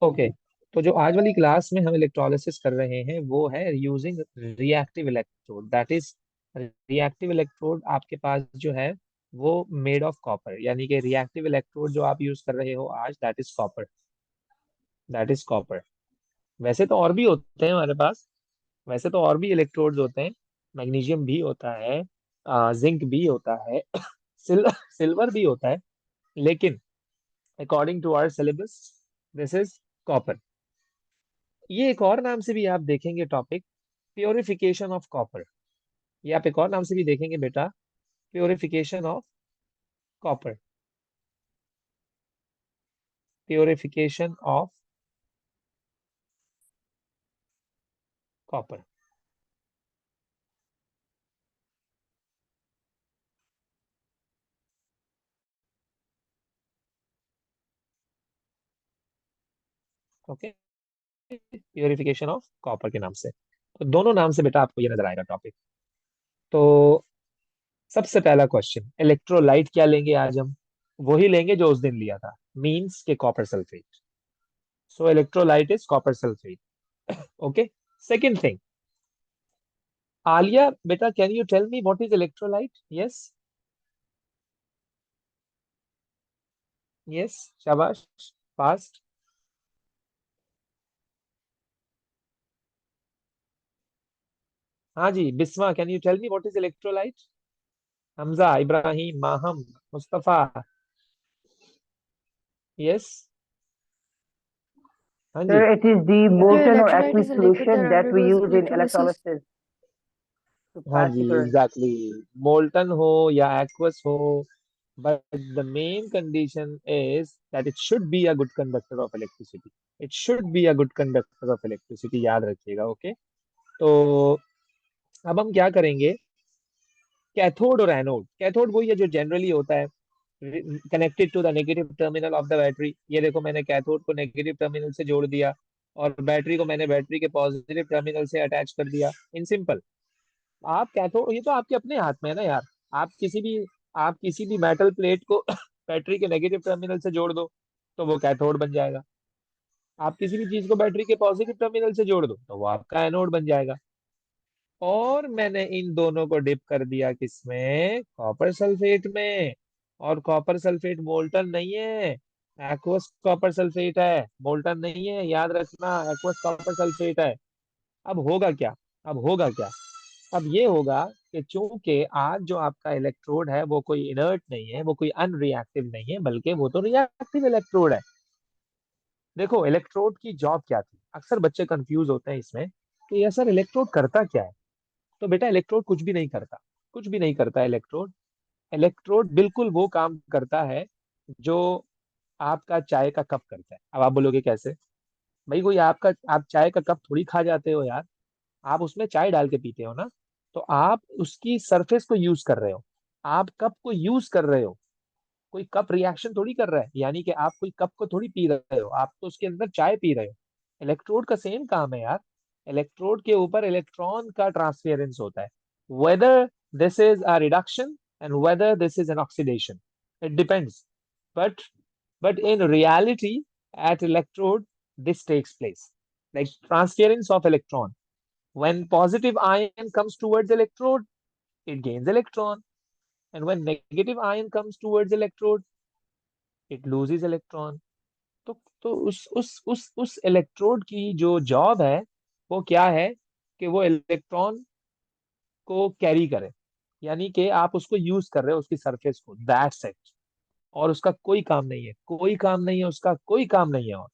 Okay. तो जो आज वाली क्लास में हम इलेक्ट्रोलिसिस कर रहे हैं वो है using reactive electrode, that is reactive electrode आपके पास जो है वो मेड ऑफ कॉपर, यानी कि रिएक्टिव इलेक्ट्रोड जो आप यूज कर रहे हो आज, that is copper, that is copper. वैसे तो और भी होते हैं हमारे पास, वैसे तो और भी इलेक्ट्रोड्स होते हैं, मैग्नीशियम भी होता है, जिंक भी होता है, सिल्वर भी होता है, लेकिन according to our syllabus this is copper. ये एक और नाम से भी आप देखेंगे टॉपिक, प्योरिफिकेशन ऑफ कॉपर। ये आप एक और नाम से भी देखेंगे बेटा, purification of copper, purification of copper. Okay, purification of copper के नाम से, तो दोनों नाम से बेटा आपको ये नजर आएगा टॉपिक। तो सबसे पहला क्वेश्चन, इलेक्ट्रोलाइट क्या लेंगे आज हम? वही लेंगे जो उस दिन लिया था, मींस के copper sulphate. So electrolyte is copper sulphate. Okay. Second thing, Aaliya बेटा, can you tell me what is electrolyte? Yes, yes, शाबाश, फास्ट। हाँ जी, Bisma, can you tell me what is electrolyte? Hamza, Ibrahim, Maham, Mustafa. Yes, हाँ जी। Sir, it is the Yeah, molten or electrolyte aqueous is a liquid that solution that we undergoes use in electrolysis. electrolysis to हाँ pass जी, the current. Exactly, molten हो या aqueous हो, but the main condition is that it should be a good conductor of electricity, it should be a good conductor of electricity, याद रखिएगा। Okay. तो अब हम क्या करेंगे, कैथोड और एनोड। कैथोड वही है जो जनरली होता है connected to the negative terminal of the battery. ये देखो, मैंने कैथोड को नेगेटिव टर्मिनल से जोड़ दिया और बैटरी को मैंने बैटरी के पॉजिटिव टर्मिनल से अटैच कर दिया, इन सिंपल। आप कैथोड, ये तो आपके अपने हाथ में है ना यार। आप किसी भी आप किसी भी मेटल प्लेट को बैटरी के नेगेटिव टर्मिनल से जोड़ दो तो वो कैथोड बन जाएगा। आप किसी भी चीज को बैटरी के पॉजिटिव टर्मिनल से जोड़ दो तो वो आपका एनोड बन जाएगा। और मैंने इन दोनों को डिप कर दिया किसमें? कॉपर सल्फेट में। और कॉपर सल्फेट मोल्टन नहीं है, एक्वस कॉपर सल्फेट है, मोल्टन नहीं है, याद रखना, एक्वस कॉपर सल्फेट है। अब होगा क्या? अब होगा क्या? अब ये होगा कि चूंकि आज जो आपका इलेक्ट्रोड है वो कोई इनर्ट नहीं है, वो कोई अनरिएक्टिव नहीं है, बल्कि वो तो रिएक्टिव इलेक्ट्रोड है। देखो, इलेक्ट्रोड की जॉब क्या थी? अक्सर बच्चे कंफ्यूज होते हैं इसमें कि यार सर इलेक्ट्रोड करता क्या है। तो बेटा, इलेक्ट्रोड कुछ भी नहीं करता, कुछ भी नहीं करता इलेक्ट्रोड। इलेक्ट्रोड बिल्कुल वो काम करता है जो आपका चाय का कप करता है। अब आप बोलोगे कैसे? भाई, कोई आपका, आप चाय का कप थोड़ी खा जाते हो यार, आप उसमें चाय डाल के पीते हो ना। तो आप उसकी सरफेस को यूज कर रहे हो, आप कप को यूज कर रहे हो। कोई कप रिएक्शन थोड़ी कर रहा है, यानी कि आप कोई कप को थोड़ी पी रहे हो, आप तो उसके अंदर चाय पी रहे हो। इलेक्ट्रोड का सेम काम है यार। इलेक्ट्रोड के ऊपर इलेक्ट्रॉन का ट्रांसफेरेंस होता है, whether this is a reduction and whether this is an oxidation, it depends. But but in reality, at electrode this takes place, like transference of electron. When positive ion comes towards electrode, it gains electron, and when negative ion comes towards electrode, it loses electron. तो उस electrode की जो job है वो क्या है? कि वो इलेक्ट्रॉन को कैरी करे, यानी कि आप उसको यूज कर रहे हो, उसकी सरफेस को, दैट्स इट। और उसका कोई काम नहीं है, कोई काम नहीं है, उसका कोई काम नहीं है। और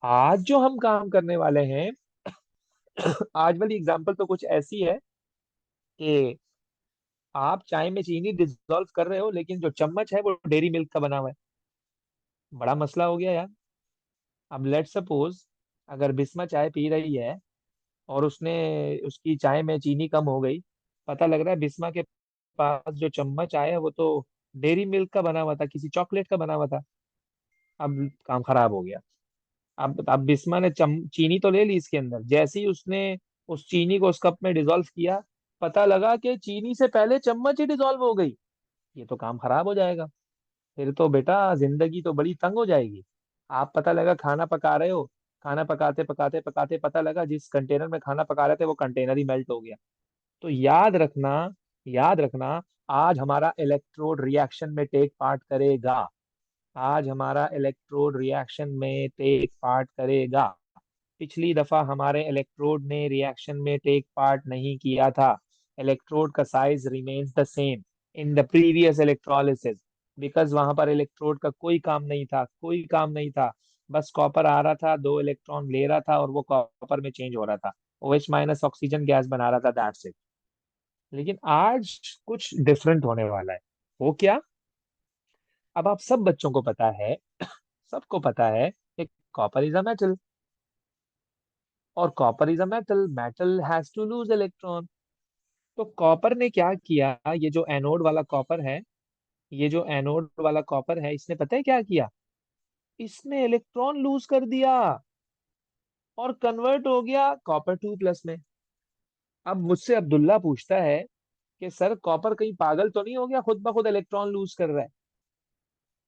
आज जो हम काम करने वाले हैं, आज वाली एग्जांपल तो कुछ ऐसी है कि आप चाय में चीनी डिसॉल्व कर रहे हो, लेकिन जो चम्मच है वो डेयरी मिल्क का बना हुआ है। बड़ा मसला हो गया यार। अब लेट सपोज, अगर बिस्मा चाय पी रही है और उसने, उसकी चाय में चीनी कम हो गई, पता लग रहा है बिस्मा के पास जो चम्मच आया है वो तो डेयरी मिल्क का बना हुआ था, किसी चॉकलेट का बना हुआ था। अब काम खराब हो गया। अब बिस्मा ने चीनी तो ले ली इसके अंदर, जैसे ही उसने उस चीनी को उस कप में डिसॉल्व किया, पता लगा कि चीनी से पहले चम्मच ही डिसॉल्व हो गई। ये तो काम खराब हो जाएगा, फिर तो बेटा जिंदगी तो बड़ी तंग हो जाएगी। आप पता लगा खाना पका रहे हो, खाना पकाते पकाते पकाते पता लगा जिस कंटेनर में खाना पका रहे थे वो कंटेनर ही मेल्ट हो गया। तो याद रखना, याद रखना, आज हमारा इलेक्ट्रोड रिएक्शन में टेक पार्ट करेगा। आज हमारा इलेक्ट्रोड रिएक्शन में टेक पार्ट करेगा। पिछली दफा हमारे इलेक्ट्रोड ने रिएक्शन में टेक पार्ट नहीं किया था। इलेक्ट्रोड का size remains the same in the previous electrolysis, because वहां पर इलेक्ट्रोड का कोई काम नहीं था, कोई काम नहीं था। बस कॉपर आ रहा था, दो इलेक्ट्रॉन ले रहा था और वो कॉपर में चेंज हो रहा था, OH माइनस ऑक्सीजन गैस बना रहा था, दैट्स इट। लेकिन आज कुछ डिफरेंट होने वाला है। वो क्या? अब आप सब बच्चों को पता है, सबको पता है कि कॉपर इज अ मेटल, और copper is a metal, metal has to lose electron. तो कॉपर ने क्या किया, ये जो एनोड वाला कॉपर है, ये जो एनोड वाला कॉपर है, इसने पता है क्या किया? इसने इलेक्ट्रॉन लूज कर दिया और कन्वर्ट हो गया कॉपर 2 प्लस में। अब मुझसे अब्दुल्ला पूछता है कि सर कॉपर कहीं पागल तो नहीं हो गया, खुद ब खुद इलेक्ट्रॉन लूज कर रहा है?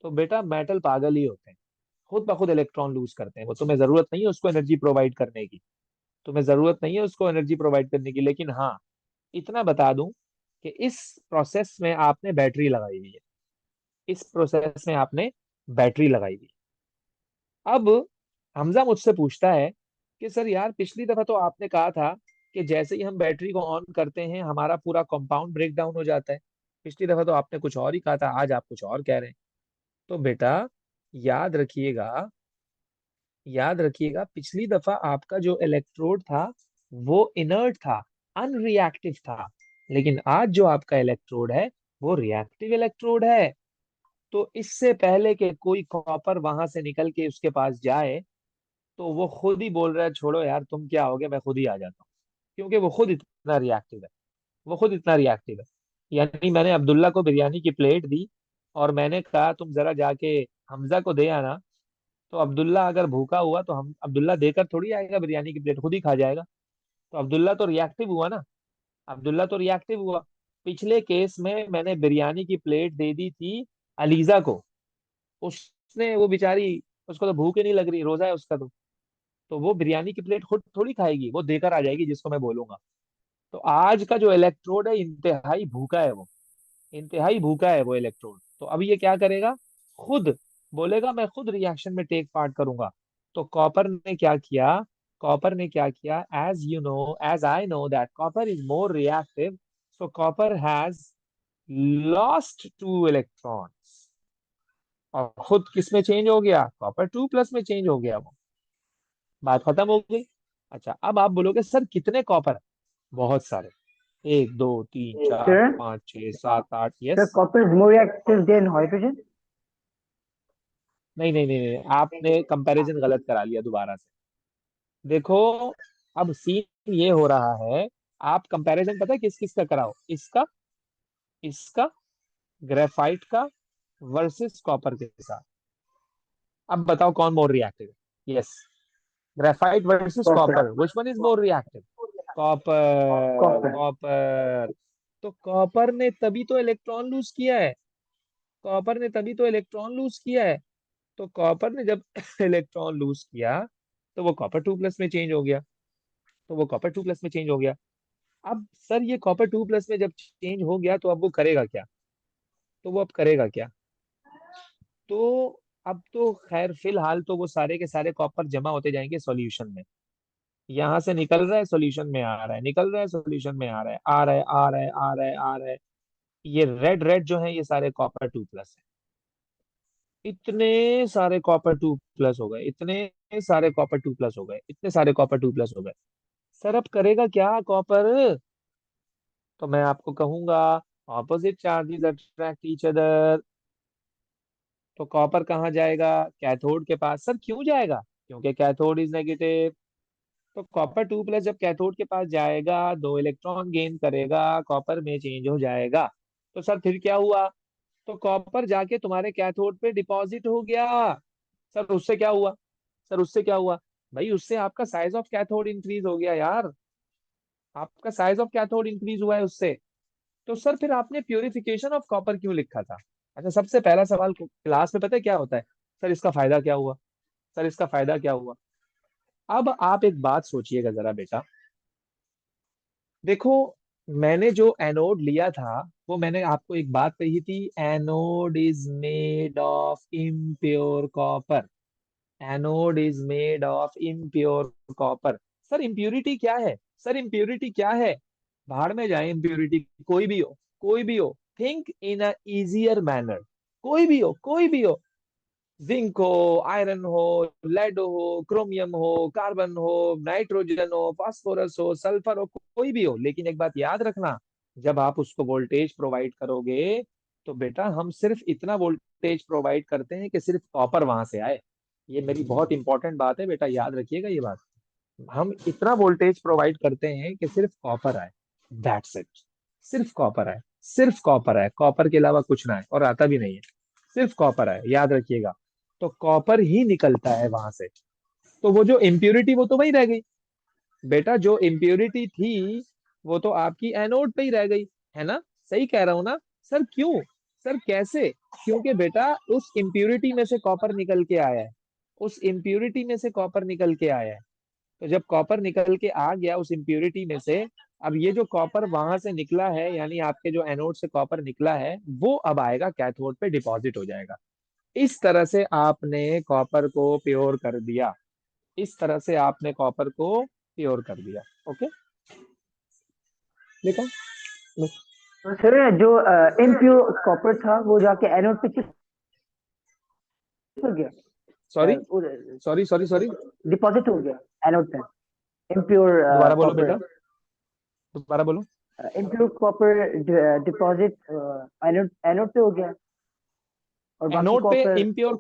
तो बेटा मेटल पागल ही होते हैं, खुद ब खुद इलेक्ट्रॉन लूज करते हैं। वो तुम्हें जरूरत नहीं है उसको एनर्जी प्रोवाइड करने की, तुम्हें जरूरत नहीं है उसको एनर्जी प्रोवाइड करने की। लेकिन हाँ, इतना बता दूं कि इस प्रोसेस में आपने बैटरी लगाई हुई है, इस प्रोसेस में आपने बैटरी लगाई हुई है। अब हमजा मुझसे पूछता है कि सर यार पिछली दफा तो आपने कहा था कि जैसे ही हम बैटरी को ऑन करते हैं हमारा पूरा कंपाउंड ब्रेक डाउन हो जाता है। पिछली दफा तो आपने कुछ और ही कहा था, आज आप कुछ और कह रहे हैं। तो बेटा याद रखिएगा, याद रखिएगा, पिछली दफा आपका जो इलेक्ट्रोड था वो इनर्ट था, अनरिएक्टिव था। लेकिन आज जो आपका इलेक्ट्रोड है वो रिएक्टिव इलेक्ट्रोड है। तो इससे पहले कि कोई कॉपर वहां से निकल के उसके पास जाए, तो वो खुद ही बोल रहा है छोड़ो यार तुम क्या होगे, मैं खुद ही आ जाता हूँ। क्योंकि वो खुद इतना रिएक्टिव है, वो खुद इतना रिएक्टिव है। यानी मैंने अब्दुल्ला को बिरयानी की प्लेट दी और मैंने कहा तुम जरा जाके हमजा को दे आना। तो अब्दुल्ला अगर भूखा हुआ तो हम अब्दुल्ला देकर थोड़ी आएगा बिरयानी की प्लेट, खुद ही खा जाएगा। तो अब्दुल्ला तो रिएक्टिव हुआ ना, अब्दुल्ला तो रिएक्टिव हुआ। पिछले केस में मैंने बिरयानी की प्लेट दे दी थी अलीजा को, उसने वो बेचारी, उसको तो भूख ही नहीं लग रही, रोजा है उसका तो वो बिरयानी की प्लेट खुद थोड़ी खाएगी, वो देकर आ जाएगी जिसको मैं बोलूंगा। तो आज का जो इलेक्ट्रोड है इंतहाई भूखा है वो, इंतहाई भूखा है वो इलेक्ट्रोड। तो अब ये क्या करेगा? खुद बोलेगा मैं खुद रिएक्शन में टेक पार्ट करूंगा। तो कॉपर ने क्या किया? कॉपर ने क्या किया? As you know, as I know that copper is more reactive, so copper has lost 2 electrons और खुद किस में चेंज हो गया? कॉपर 2 प्लस में चेंज हो गया वो। बात खत्म हो गई। अच्छा अब आप बोलोगे सर कितने कॉपर? बहुत सारे, 1 2 3 4 Sir, 5 6 7 8, sir, yes. copper is more reactive than hydrogen. नहीं नहीं नहीं नहीं, आपने कंपैरिजन गलत करा लिया दोबारा से। देखो अब सीन ये हो रहा है, आप कंपैरिजन पता है किस किस का कराओ, इसका, इसका, ग्रेफाइट का वर्सेस कॉपर के साथ। अब बताओ कौन मोर रिएक्टिव है? Yes, graphite versus Copper. Copper, which one is more reactive? Copper, Copper. Copper. तो कॉपर ने तभी तो इलेक्ट्रॉन लूज किया है, कॉपर ने तभी तो इलेक्ट्रॉन लूज किया है। तो कॉपर ने जब इलेक्ट्रॉन लूज किया तो वो कॉपर 2 प्लस में चेंज हो गया, तो वो कॉपर 2 प्लस में चेंज हो गया। अब सर ये कॉपर 2 प्लस में जब चेंज हो गया तो अब वो करेगा क्या? तो वो अब करेगा क्या? तो अब तो खैर फिलहाल तो वो सारे के सारे कॉपर जमा होते जाएंगे सॉल्यूशन में। यहाँ से निकल रहा है सॉल्यूशन में आ रहा है, निकल रहा है सॉल्यूशन में आ रहा है, आ रहा है आ रहा है आ रहा है आ रहा है। ये रेड रेड जो है ये सारे कॉपर 2 प्लस है। इतने सारे कॉपर 2 प्लस हो गए, इतने सारे कॉपर 2 प्लस हो गए, इतने सारे कॉपर 2 प्लस हो गए। सर अब करेगा क्या कॉपर? तो मैं आपको कहूंगा opposite charges attract each other. तो कॉपर कहाँ जाएगा? कैथोड के पास। सर क्यों जाएगा? क्योंकि कैथोड इज नेगेटिव। तो कॉपर 2 प्लस जब कैथोड के पास जाएगा, 2 इलेक्ट्रॉन गेन करेगा, कॉपर में चेंज हो जाएगा। तो सर फिर क्या हुआ? तो कॉपर जाके तुम्हारे कैथोड पे डिपॉजिट हो गया। सर उससे क्या हुआ? सर उससे क्या हुआ? भाई उससे आपका साइज ऑफ कैथोड इंक्रीज हो गया यार, आपका साइज ऑफ कैथोड इंक्रीज हुआ है उससे। तो सर फिर आपने प्यूरिफिकेशन ऑफ कॉपर क्यों लिखा था? अच्छा सबसे पहला सवाल क्लास में पता है क्या होता है? सर इसका फायदा क्या हुआ? सर इसका फायदा क्या हुआ? अब आप एक बात सोचिएगा जरा बेटा, देखो मैंने जो एनोड लिया था, वो मैंने आपको एक बात कही थी, anode is made of impure copper. Anode is made of impure copper. Sir impurity क्या है? सर इम्प्योरिटी क्या है? भाड़ में जाए इम्प्योरिटी, कोई भी हो, कोई भी हो। Think in a easier manner. कोई भी हो, कोई भी हो। जिंक हो, आयरन हो, लेड हो, क्रोमियम हो, कार्बन हो, नाइट्रोजन हो, फास्फोरस हो, सल्फर हो, कोई भी हो। लेकिन एक बात याद रखना, जब आप उसको वोल्टेज प्रोवाइड करोगे, तो बेटा हम सिर्फ इतना वोल्टेज प्रोवाइड करते हैं कि सिर्फ कॉपर वहां से आए। ये मेरी बहुत इंपॉर्टेंट बात है बेटा, याद रखिएगा ये बात। हम इतना वोल्टेज प्रोवाइड करते हैं कि सिर्फ कॉपर आए। That's it. सिर्फ कॉपर आए, सिर्फ कॉपर आए, कॉपर के अलावा कुछ ना आए, और आता भी नहीं है। सिर्फ कॉपर आए, याद रखिएगा। तो कॉपर ही निकलता है वहां से। तो वो जो इम्प्योरिटी वो तो वही रह गई बेटा, जो इम्प्योरिटी थी वो तो आपकी एनोड पे ही रह गई, है ना? सही कह रहा हूं ना? सर क्यों? सर कैसे? क्योंकि बेटा उस इम्प्योरिटी में से कॉपर निकल के आया है। उस इम्प्योरिटी में से कॉपर निकल के आया है। तो जब कॉपर निकल के आ गया उस इम्प्योरिटी में से, अब ये जो कॉपर वहां से निकला है, यानी आपके जो एनोड से कॉपर निकला है, वो अब आएगा कैथोड पे डिपॉजिट हो जाएगा। इस तरह से आपने कॉपर को प्योर कर दिया। इस तरह से आपने कॉपर को प्योर कर दिया। ओके, देखो। तो सर जो इम्प्योर कॉपर था वो जाके एनोड पे शिफ्ट हो गया, sorry, sorry, sorry, sorry. Deposit हो गया एनोड पे, इम्प्योर दोबारा बोलो कॉपर। बेटा, दोबारा बोलो। Impure copper deposit anode anode पे हो गया, और बाकी एनोड पे कॉपर। इम्प्योर।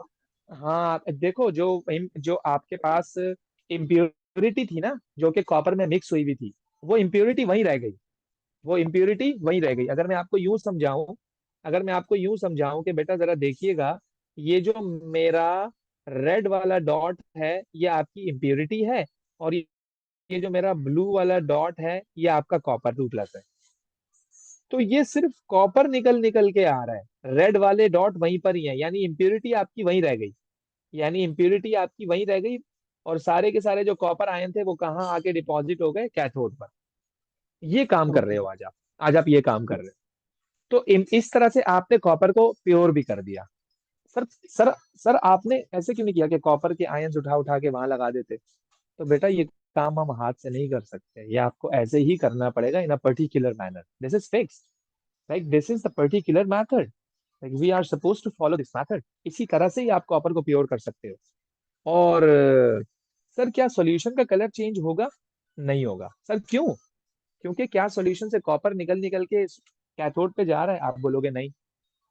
हाँ देखो, जो आपके पास इम्प्योरिटी थी ना, जो कि कॉपर में मिक्स हुई हुई थी, वो इम्प्योरिटी वहीं रह गई। वो इम्प्योरिटी वहीं रह गई। अगर मैं आपको यूं समझाऊं कि बेटा जरा देखिएगा, ये जो मेरा रेड वाला डॉट है ये आपकी इम्प्योरिटी है, और ये जो मेरा ब्लू वाला डॉट है ये आपका कॉपर 2+ है। तो ये सिर्फ कॉपर निकल निकल के आ रहा है, रेड वाले डॉट वहीं पर ही है, यानी इम्प्योरिटी आपकी वहीं रह गई। यानी इम्प्योरिटी आपकी वहीं रह गई, और सारे के सारे जो कॉपर आयन थे वो कहाँ आके डिपॉजिट हो गए? कैथोड पर। ये काम कर रहे ओके। हो आज आप। आज आप ये काम कर रहे हो। तो इस तरह से आपने कॉपर को प्योर भी कर दिया। सर, सर, सर आपने ऐसे क्यों नहीं किया कि कॉपर के आयंस उठा उठा के वहां लगा देते? तो बेटा ये काम हम हाथ से नहीं कर सकते, ये आपको ऐसे ही करना पड़ेगा, in a particular manner. This is fix. Like this is the particular method. Like we are suppose to follow this method. इसी तरह से ही आप कॉपर को प्योर कर सकते हो। और सर क्या सॉल्यूशन का कलर चेंज होगा? नहीं होगा। सर क्यों? क्योंकि क्या सॉल्यूशन से कॉपर निकल निकल के कैथोड पे जा रहा है? आप बोलोगे नहीं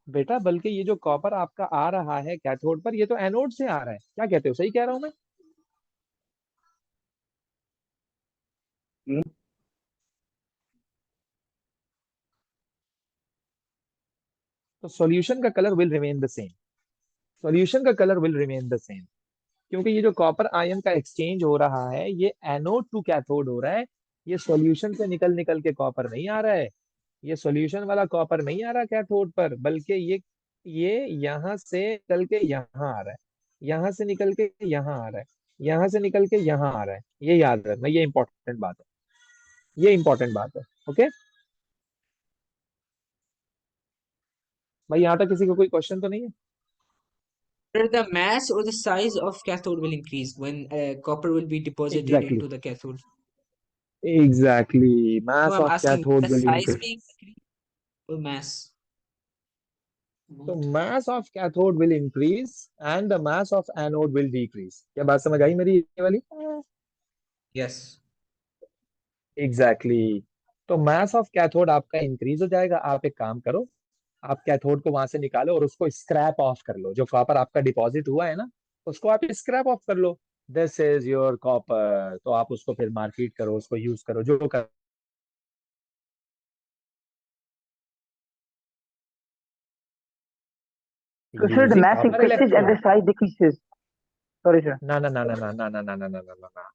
बेटा, बल्कि ये जो कॉपर आपका आ रहा है कैथोड पर, ये तो एनोड से आ रहा है। क्या कहते हो, सही कह रहा हूं मैं? तो सॉल्यूशन का colour will remain the same. Solution का colour will remain the same, क्योंकि ये जो कॉपर आयन का एक्सचेंज हो रहा है ये एनोड टू कैथोड हो रहा है। ये सॉल्यूशन से निकल निकल के कॉपर नहीं आ रहा है। ये सॉल्यूशन वाला कॉपर नहीं आ रहा कैथोड पर, बल्कि ये यहाँ से निकल के यहाँ आ रहा है, यहाँ से निकल के यहाँ आ रहा है, यहाँ से निकल के यहाँ आ रहा है। ये याद रखना, ये इंपॉर्टेंट बात है। ये इंपॉर्टेंट बात है। ओके भाई, यहाँ तक किसी को कोई क्वेश्चन तो नहीं है? Whether the mass or the size of cathode will increase when copper will be deposited exactly, into the cathode. Exactly, No, mass I'm of asking, will the cathode will size increase. be increased or mass? तो mass of cathode will increase and the mass of anode will decrease। क्या बात समझ आई मेरी ये वाली? Yes. Exactly exactly। तो mass of cathode आपका increase हो जाएगा। आप एक काम करो, आप कैथोड को वहां से निकालो और उसको स्क्रैप ऑफ कर लो। जो कॉपर आपका डिपॉजिट हुआ है ना, उसको आप स्क्रैप ऑफ कर लो। This is your copper. तो आप उसको फिर मार्केट करो, उसको यूज करो, जो कर। So sir, the using mass copper increases and electrode. the size decreases. Sorry sir. ना ना ना ना ना ना ना ना ना ना ना ना।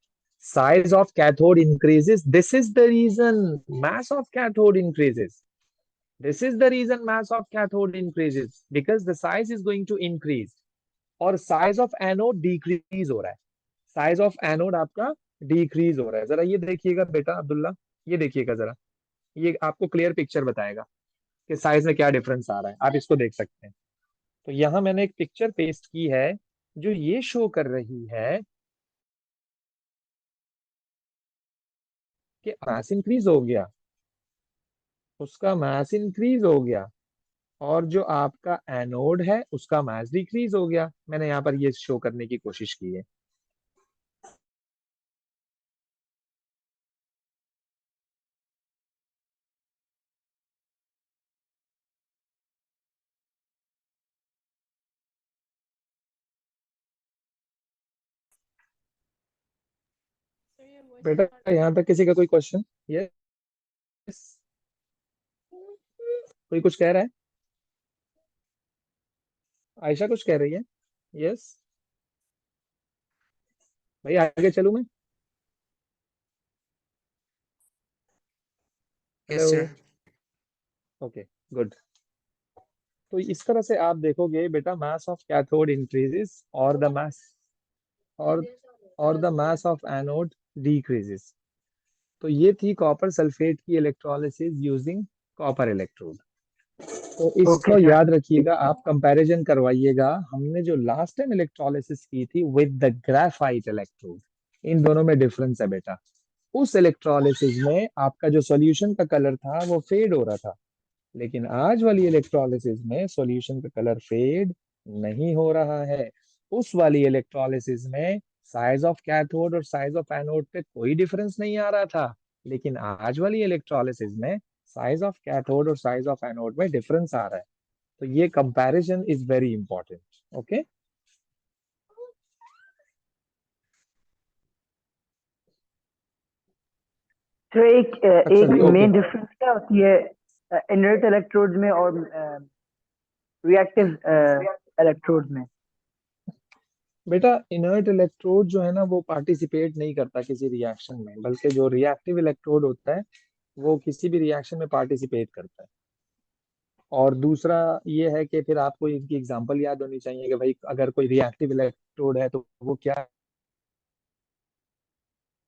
Size of cathode increases. This is the reason mass of cathode increases. This is the reason mass of cathode increases, because the size is going to increase. और साइज ऑफ एनोड डिक्रीज हो रहा है। Size of anode आपका decrease हो रहा है। जरा ये देखिएगा बेटा अब्दुल्ला, ये देखिएगा जरा, ये आपको क्लियर पिक्चर बताएगा कि साइज में क्या डिफरेंस आ रहा है। आप इसको देख सकते हैं। तो यहाँ मैंने एक पिक्चर पेस्ट की है जो ये शो कर रही है कि मास इंक्रीज हो गया, उसका मास इंक्रीज हो गया, और जो आपका एनोड है उसका मास डिक्रीज हो गया। मैंने यहाँ पर ये शो करने की कोशिश की है। बेटा यहाँ तक किसी का कोई क्वेश्चन? यस, कोई कुछ कह रहा है? आयशा कुछ कह रही है? यस भाई, आगे चलूं मैं? Yes, hello. sir. Okay, good. तो इस तरह से आप देखोगे बेटा, मास ऑफ कैथोड इंक्रीजेस और द मास और the mass of anode decreases. तो ये थी कॉपर सल्फेट की इलेक्ट्रोलिसिस यूजिंग कॉपर इलेक्ट्रोड। तो ओके इसको सर। याद रखिएगा, आप कंपैरिजन करवाइएगा। हमने जो लास्ट टाइम इलेक्ट्रोलिसिस की थी विद द ग्रेफाइट इलेक्ट्रोड, इन दोनों में डिफरेंस है बेटा। उस इलेक्ट्रोलिसिस में आपका जो सॉल्यूशन का कलर था वो फेड हो रहा था, लेकिन आज वाली इलेक्ट्रोलिसिस में सॉल्यूशन का कलर फेड नहीं हो रहा है। उस वाली इलेक्ट्रोलिसिस में साइज ऑफ कैथोड और साइज ऑफ एनोड पे कोई डिफरेंस नहीं आ रहा था, लेकिन आज वाली इलेक्ट्रोलिसिस में साइज ऑफ कैथोड और साइज ऑफ एनोड में डिफरेंस आ रहा है। तो ये comparison is very important. Okay. Sir एक अच्छा एक जी, ओके। मेन डिफरेंस क्या होती है इनर्ट इलेक्ट्रोड्स में और रिएक्टिव इलेक्ट्रोड्स में? बेटा इनर्ट इलेक्ट्रोड जो है ना वो पार्टिसिपेट नहीं करता किसी रिएक्शन में, बल्कि जो रिएक्टिव इलेक्ट्रोड होता है वो किसी भी रिएक्शन में पार्टिसिपेट करता है। और दूसरा ये है कि फिर आपको इनकी एग्जांपल याद होनी चाहिए कि भाई अगर कोई रिएक्टिव इलेक्ट्रोड है तो वो क्या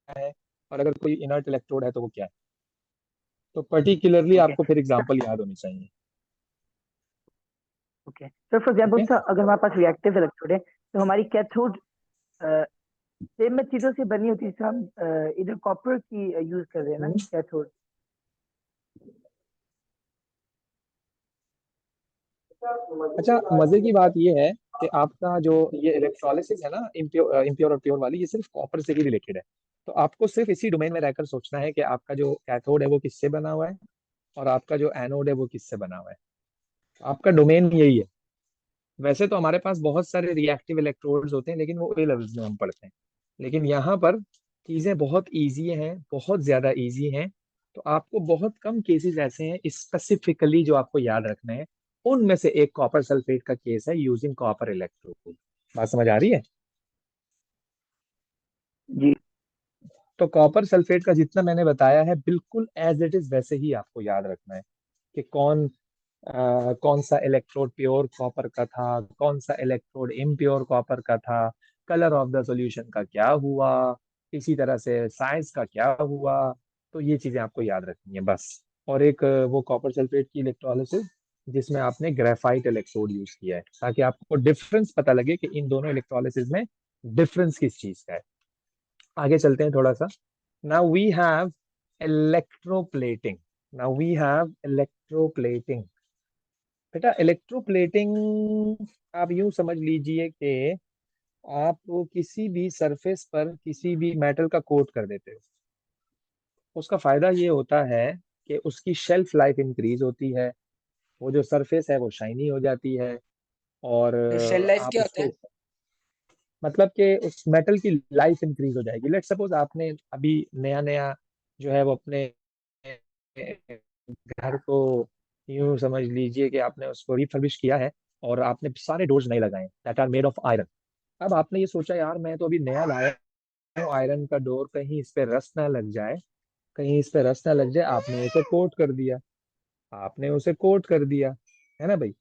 है, और अगर कोई इनर्ट इलेक्ट्रोड है तो वो क्या है। तो पर्टिकुलरली ओके आपको फिर एग्जांपल याद होनी चाहिए। Okay sir, for example okay. Sir, अगर हमारे पास रिएक्टिव इलेक्ट्रोड है तो हमारी कैथोड सेम में चीजों से बनी होती है। जैसे हम इधर कॉपर की यूज कर रहे हैं ना हम्म। कैथोड। अच्छा, मजे की बात ये है कि आपका जो ये इलेक्ट्रोलिसिस है ना, इम्प्योर इम्प्योर और प्योर वाली, ये सिर्फ कॉपर से ही रिलेटेड है। तो आपको सिर्फ इसी डोमेन में रहकर सोचना है कि आपका जो कैथोड है वो किससे बना हुआ है और आपका जो एनोड है वो किससे बना हुआ है। आपका डोमेन यही है। वैसे तो हमारे पास बहुत सारे रिएक्टिव इलेक्ट्रोड्स होते हैं, लेकिन वो ए लेवल्स में हम पढ़ते हैं। लेकिन यहाँ पर चीजें बहुत इजी हैं, बहुत ज्यादा इजी हैं। तो आपको बहुत कम केसेस ऐसे हैं स्पेसिफिकली जो आपको याद रखने हैं। उनमें से एक कॉपर सल्फेट का केस है यूजिंग कॉपर इलेक्ट्रोड। बात समझ आ रही है? जी। तो कॉपर सल्फेट का जितना मैंने बताया है बिल्कुल एज इट इज वैसे ही आपको याद रखना है कि कौन सा इलेक्ट्रोड प्योर कॉपर का था, कौन सा इलेक्ट्रोड इम्प्योर कॉपर का था, कलर ऑफ द सॉल्यूशन का क्या हुआ, इसी तरह से साइज का क्या हुआ। तो ये चीजें आपको याद रखनी है बस। और एक वो कॉपर सल्फेट की इलेक्ट्रोलिसिस जिसमें आपने ग्रेफाइट इलेक्ट्रोड यूज किया है, ताकि आपको डिफरेंस पता लगे कि इन दोनों इलेक्ट्रोलिसिस में डिफरेंस किस चीज का है। आगे चलते हैं थोड़ा सा। Now we have electroplating. Now we have electroplating. बेटा इलेक्ट्रोप्लेटिंग आप यूं समझ लीजिए कि आप किसी भी सरफेस पर किसी भी मेटल का कोट कर देते हो। उसका फायदा ये होता है कि उसकी शेल्फ लाइफ इंक्रीज होती है, वो जो सरफेस है वो शाइनी हो जाती है। और शेल लाइफ आप क्या होता है? उसको, मतलब कि उस मेटल की लाइफ इंक्रीज हो जाएगी। लेट सपोज आपने अभी नया नया जो है वो अपने घर को यूं समझ लीजिए कि आपने उसको रिफर्बिश किया है और आपने सारे डोर्स नए लगाए that are made of iron. अब आपने ये सोचा यार मैं तो अभी नया लाया हूँ आयरन का डोर, कहीं इस पे रस्ट ना लग जाए, कहीं इस पे रस्ट ना लग जाए। आपने उसे कोट कर दिया, आपने उसे कोट कर दिया, है ना भाई?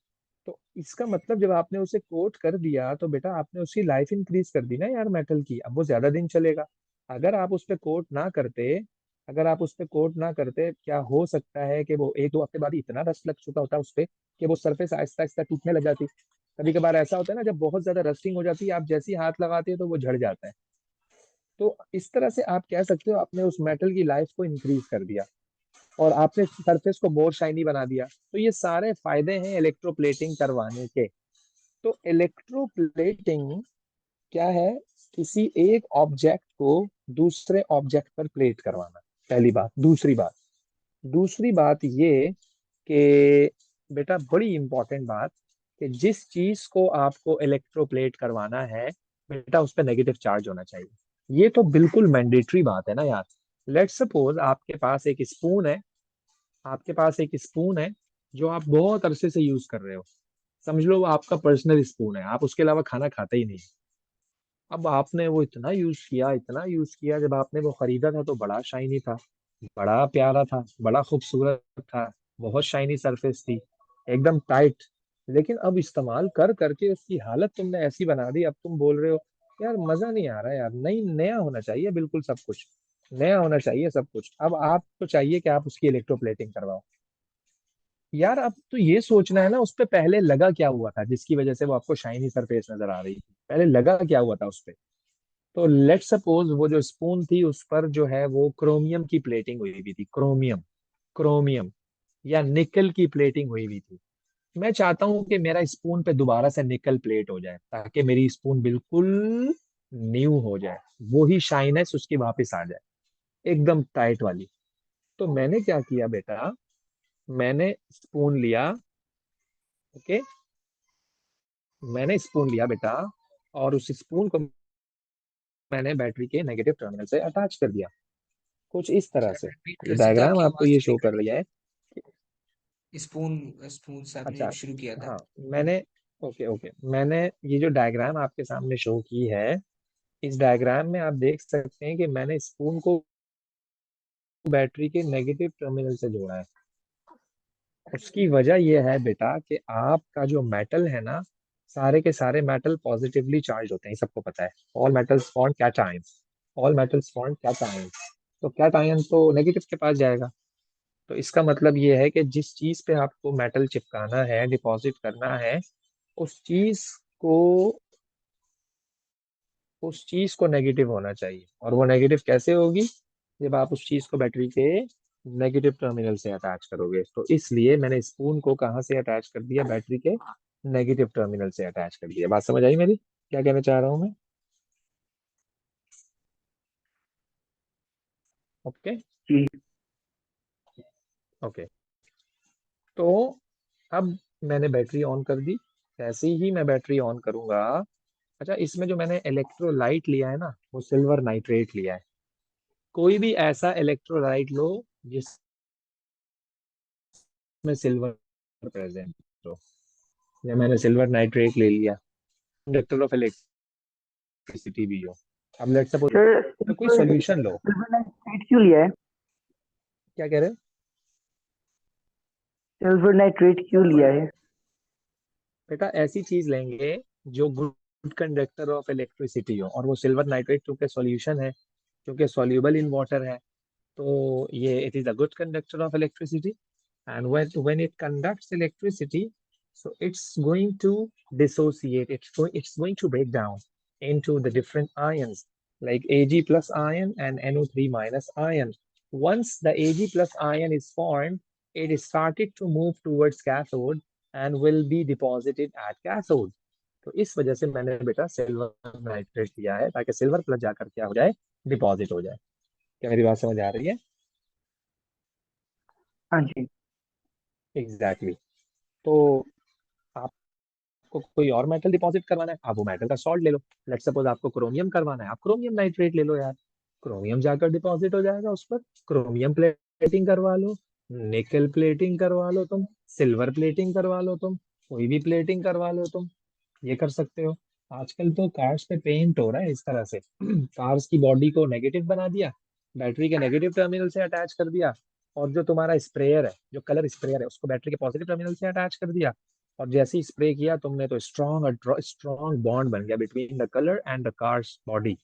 तो इसका मतलब जब आपने उसे कोट कर दिया तो बेटा आपने उसकी लाइफ इंक्रीज कर दी ना यार मेटल की, अब वो ज्यादा दिन चलेगा। अगर आप उस पे कोट ना करते, अगर आप उस पे कोट ना करते, क्या हो सकता है कि वो 1-2 हफ्ते बाद ही इतना रस्ट लग चुका होता उस पे कि वो सरफेस आहिस्ता आहिस्ता टूटने लग जाती। कभी कभार ऐसा होता है ना, जब बहुत ज्यादा रस्टिंग हो जाती है, आप जैसे ही हाथ लगाते हो तो वो झड़ जाता है। तो इस तरह से आप कह सकते हो आपने उस मेटल की लाइफ को इंक्रीज कर दिया और आपने सरफेस को मोर शाइनी बना दिया। तो ये सारे फायदे हैं इलेक्ट्रोप्लेटिंग करवाने के। तो इलेक्ट्रोप्लेटिंग क्या है? किसी एक ऑब्जेक्ट को दूसरे ऑब्जेक्ट पर प्लेट करवाना, पहली बात। दूसरी बात ये कि बेटा बड़ी इंपॉर्टेंट बात, कि जिस चीज को आपको इलेक्ट्रोप्लेट करवाना है बेटा उस पर नेगेटिव चार्ज होना चाहिए। ये तो बिल्कुल मैंडेटरी बात है ना यार। लेट्स सपोज आपके पास एक स्पून है जो आप बहुत अरसे से यूज कर रहे हो। समझ लो वो आपका पर्सनल स्पून है, आप उसके अलावा खाना खाते ही नहीं। अब आपने वो इतना यूज किया, जब आपने वो खरीदा था तो बड़ा शाइनी था, बड़ा प्यारा था, बड़ा खूबसूरत था, बहुत शाइनी सरफेस थी, एकदम टाइट। लेकिन अब इस्तेमाल कर करके उसकी हालत तुमने ऐसी बना दी, अब तुम बोल रहे हो यार मजा नहीं आ रहा यार, नई नया होना चाहिए, बिल्कुल सब कुछ नया होना चाहिए सब कुछ। अब आपको चाहिए कि आप उसकी इलेक्ट्रोप्लेटिंग करवाओ। यार अब तो ये सोचना है ना उस पे पहले लगा क्या हुआ था जिसकी वजह से वो आपको शाइनी सरफेस नजर आ रही थी, पहले लगा क्या हुआ था उस पे। तो लेट सपोज वो जो स्पून थी उस पर जो है वो क्रोमियम की प्लेटिंग हुई हुई थी, क्रोमियम क्रोमियम या निकल की प्लेटिंग हुई हुई थी। मैं चाहता हूं कि मेरा स्पून पे दोबारा से निकल प्लेट हो जाए ताकि मेरी स्पून बिल्कुल न्यू हो जाए, वो ही शाइनेस उसकी वापस आ जाए, एकदम टाइट वाली। तो मैंने क्या किया बेटा, मैंने स्पून लिया। ओके, मैंने स्पून लिया बेटा और उस स्पून को मैंने बैटरी के नेगेटिव टर्मिनल से अटैच कर दिया, कुछ इस तरह सर से। रिपीट ये कर सकते हैं? डायग्राम आपकी आपको आवाज ये चली शो गई कर रहा है। थी। स्पून स्पून से आपने अच्छा, शुरू किया था। हाँ मैंने, ओके ओके, मैंने ये जो डायग्राम आपके सामने शो की है, इस डायग्राम में आप देख सकते हैं कि मैंने स्पून को बैटरी के नेगेटिव टर्मिनल से जोड़ा है। उसकी वजह यह है बेटा कि आपका जो मेटल है ना, सारे के सारे मेटल पॉजिटिवली चार्ज होते हैं, सबको पता है। All metals bond cations, all metals bond cations. तो कैटायन तो नेगेटिव के पास जाएगा। तो इसका मतलब ये है कि जिस चीज पे आपको मेटल चिपकाना है, डिपॉजिट करना है, उस चीज को उस चीज को नेगेटिव होना चाहिए। और वो नेगेटिव कैसे होगी? जब आप उस चीज को बैटरी के नेगेटिव टर्मिनल से अटैच करोगे। तो इसलिए मैंने स्पून को कहाँ से अटैच कर दिया? बैटरी के नेगेटिव टर्मिनल से अटैच कर दिया। बात समझ आई मेरी, क्या कहना चाह रहा हूँ मैं? ओके जी। ओके। तो अब मैंने बैटरी ऑन कर दी। जैसे ही मैं बैटरी ऑन करूंगा, अच्छा इसमें जो मैंने इलेक्ट्रोलाइट लिया है ना, वो सिल्वर नाइट्रेट लिया है। कोई भी ऐसा इलेक्ट्रोलाइट लो जिसमें सिल्वर प्रेजेंट हो। या मैंने सिल्वर नाइट्रेट ले लिया, कंडक्टर ऑफ इलेक्ट्रिसिटी भी हो। अब लेट्स सपोज सर कोई सिल्वर सॉल्यूशन लो। सिल्वर नाइट्रेट क्यों लिया है? क्या कह रहे हो? सिल्वर नाइट्रेट क्यों लिया है? बेटा ऐसी चीज लेंगे जो गुड कंडक्टर ऑफ इलेक्ट्रिसिटी हो, और वो सिल्वर नाइट्रेट क्योंकि सॉल्यूशन है, क्योंकि सॉल्यूबल इन वाटर है, तो ये it is a good conductor of electricity. And when it conducts electricity, so it's going to dissociate, it's going to break down into the different ions like Ag plus ion and NO3 minus ion. Once the Ag plus ion is formed, it is started to move towards cathode and will be deposited at cathode. तो इस वजह से मैंने बेटा silver nitrate लिया है ताकि silver plus जाकर क्या हो जाए, डिपॉजिट हो जाए। क्या मेरी बात समझ आ रही है? हाँ जी। Exactly exactly. तो आपको कोई और मेटल डिपॉजिट करवाना है, आप वो मेटल का सॉल्ट ले लो। लेट्स सपोज आपको क्रोमियम करवाना है, आप क्रोमियम नाइट्रेट ले लो यार। क्रोमियम जाकर डिपॉजिट हो जाएगा उस पर, क्रोमियम प्लेटिंग करवा लो, निकल प्लेटिंग करवा लो तुम, सिल्वर प्लेटिंग करवा लो तुम, कोई भी प्लेटिंग करवा लो तुम, ये कर सकते हो। आजकल तो कार्स पे पेंट हो रहा है इस तरह से कार्स की बॉडी को नेगेटिव बना दिया, बैटरी के नेगेटिव टर्मिनल से अटैच कर दिया, और जो तुम्हारा स्प्रेयर है, जो कलर स्प्रेयर है, उसको बैटरी के पॉजिटिव टर्मिनल से अटैच कर दिया। और जैसे ही स्प्रे किया तुमने तो स्ट्रॉन्ग बॉन्ड बन गया between the colour and the cars body.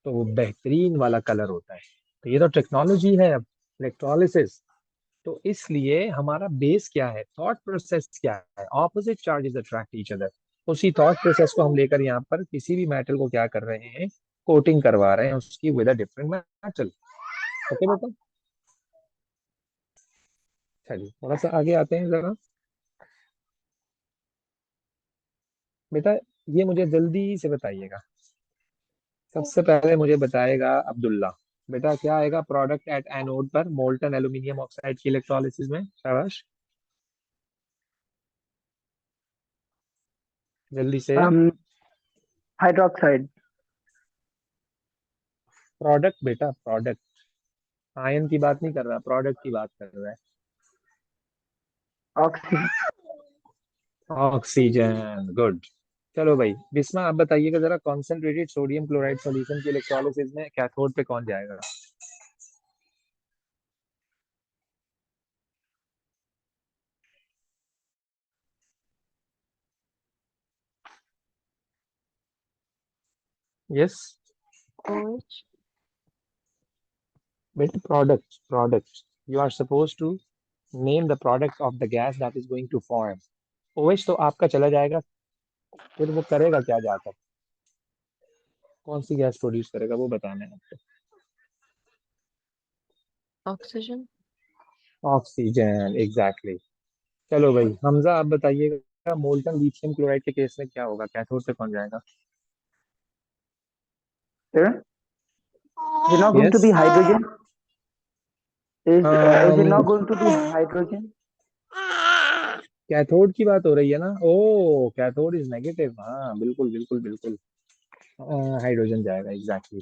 तो वो बेहतरीन वाला कलर होता है। तो ये तो टेक्नोलॉजी है अब, इलेक्ट्रोलिसिस। तो इसलिए हमारा बेस क्या है, थॉट प्रोसेस क्या है, opposite charges attract each other. उसी थॉट प्रोसेस को हम लेकर यहाँ पर किसी भी मेटल को क्या कर रहे हैं, कोटिंग करवा रहे हैं उसकी with a different metal. Okay बेटा, चलिए थोड़ा सा आगे आते हैं जरा। बेटा ये मुझे जल्दी से बताइएगा। सबसे पहले मुझे बताएगा अब्दुल्ला, बेटा क्या आएगा प्रोडक्ट एट एनोड पर मोल्टन एल्यूमिनियम ऑक्साइड की इलेक्ट्रोलिसिस में? शाबाश, जल्दी से। हाइड्रोक्साइड। प्रोडक्ट बेटा, प्रोडक्ट। आयन की बात नहीं कर रहा, प्रोडक्ट की बात कर रहा है। ऑक्सीजन। Oxygen, good. चलो भाई बिस्मा आप बताइएगा जरा, कॉन्सेंट्रेटेड सोडियम क्लोराइड सॉल्यूशन की इलेक्ट्रोलिसिस में कैथोड पे कौन जाएगा? Yes OH. बेटा, product product, you are suppose to name the product of the gas that is going to form. OH तो आपका चला जाएगा, फिर वो करेगा क्या जाकर, कौन सी गैस प्रोड्यूस करेगा वो बताना है आपको। Oxygen. Oxygen, exactly. चलो भाई हमजा आप बताइएगा, मोल्टन लिथियम क्लोराइड के केस में क्या होगा, कैथोड पे कौन जाएगा? Sir, is it not going to yes, be hydrogen? Is it not going to be hydrogen? Cathode की बात हो रही है ना, ओ कैथोड इज नेगेटिव, हाँ बिल्कुल बिल्कुल बिल्कुल। हाइड्रोजन जाएगा, एग्जैक्टली।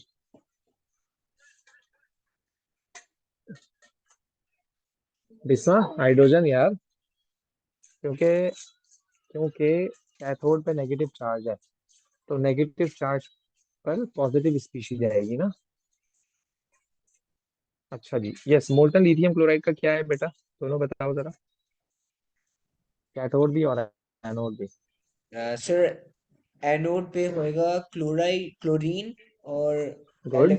बिस्वा हाइड्रोजन यार, क्योंकि क्योंकि कैथोड पे नेगेटिव चार्ज है, तो नेगेटिव चार्ज पर पॉजिटिव स्पीशीज जाएगी ना। अच्छा जी, यस। मोल्टन लिथियम क्लोराइड का क्या है बेटा, दोनों बताओ जरा, कैथोड भी और एनोड भी। सर एनोड पे होएगा क्लोरीन और गुड,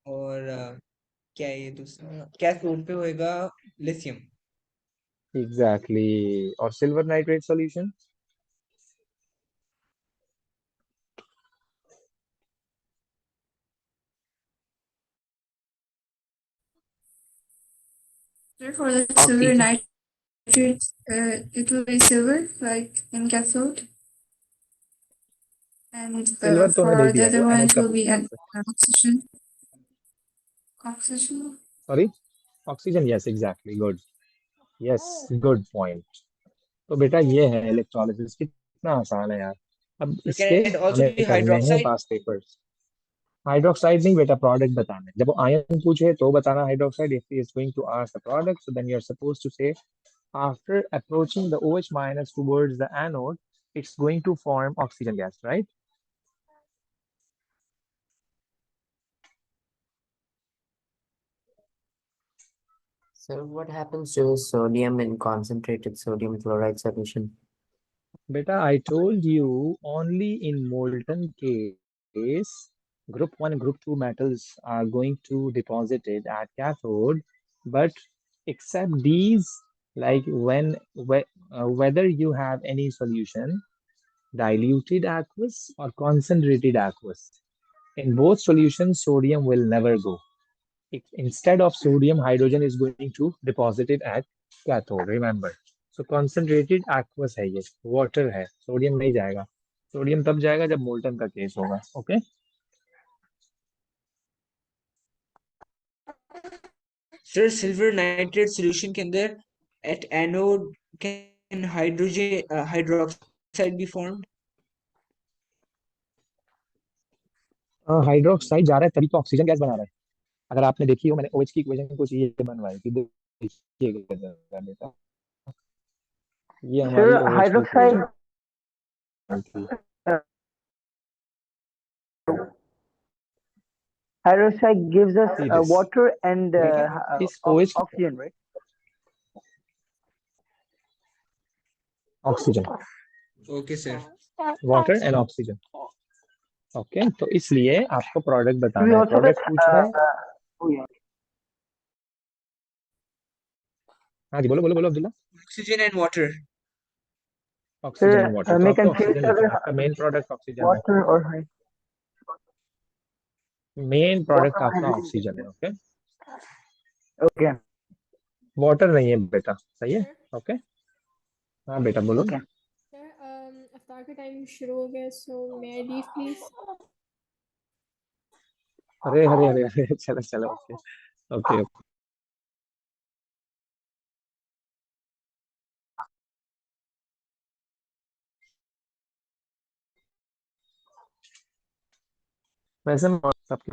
और क्या है ये दूसरा, कैथोड पे होएगा लिथियम। एग्जैक्टली। और silver nitrate solution? Sure, for the silver Oxygen. nitrate, it will be silver, like in cathode, and silver तो है, दे for the दिया, other वो one, एनोड it का will पूछ be रहा an हूँ। oxygen. Oxygen. Sorry, oxygen, yes exactly, good. Yes, good point. तो बेटा ये है इलेक्ट्रोलिसिस, कितना आसान है यार। अब So इसके can it also हमें be करने हैं hydroxide? पास पेपर्स। हाइड्रोक्साइड नहीं बेटा, प्रोडक्ट बताना है। जब वो आयन पूछे तो बताना hydroxide, if he is going to ask the product so then you are suppose to say after approaching the OH minus towards the anode, it's going to form oxygen gas, right? So what happens to sodium in concentrated sodium chloride solution? Beta, I told you only in molten case, group 1 and group 2 metals are going to deposit it at cathode, but except these, like whether you have any solution, diluted aqueous or concentrated aqueous, in both solutions, sodium will never go. Instead of sodium, hydrogen is going to deposit it at cathode, remember. So concentrated aqueous है, ये water है, sodium नहीं जाएगा। Sodium तब जाएगा जब molten का case होगा। Okay, sir silver nitrate solution के अंदर at anode can hydroxide be formed? Hydroxide जा रहा है तभी तो ऑक्सीजन गैस बना रहा है। अगर आपने देखी हो, मैंने OH की इक्वेशन कुछ ये बनवाई थी, देखिएगा जरा बेटा, ये हमारी Sir, OH की hydroxide. इक्वेशन थी। Hydroxide gives us See this, water and बेटा इस OH oxygen, right? Oxygen, Okay, sir. Water and oxygen. Okay, तो इसलिए आपको प्रोडक्ट We बताना है, also प्रोडक्ट with पूछ रहा है। oh yeah. हाँ जी, बोलो बोलो बोलो Abdullah. Oxygen and water. Oxygen and water, तो मैं आपको कंफ्यूज ऑक्सीजन कर लिखना है, रहा आपका मेन प्रोडक्ट ऑक्सीजन है। वाटर और हाई मेन प्रोडक्ट वाटर आपका हाइड्रोजन। ऑक्सीजन है। ओके, ओके वाटर नहीं है बेटा, सही है। सर ओके, हाँ बेटा बोलो। ओके सर अफ्तार का टाइम शुरू हो गया सो मे आई लीव प्लीज। अरे अरे अरे अरे, चलो चलो, ओके ओके ओके। वैसे सबके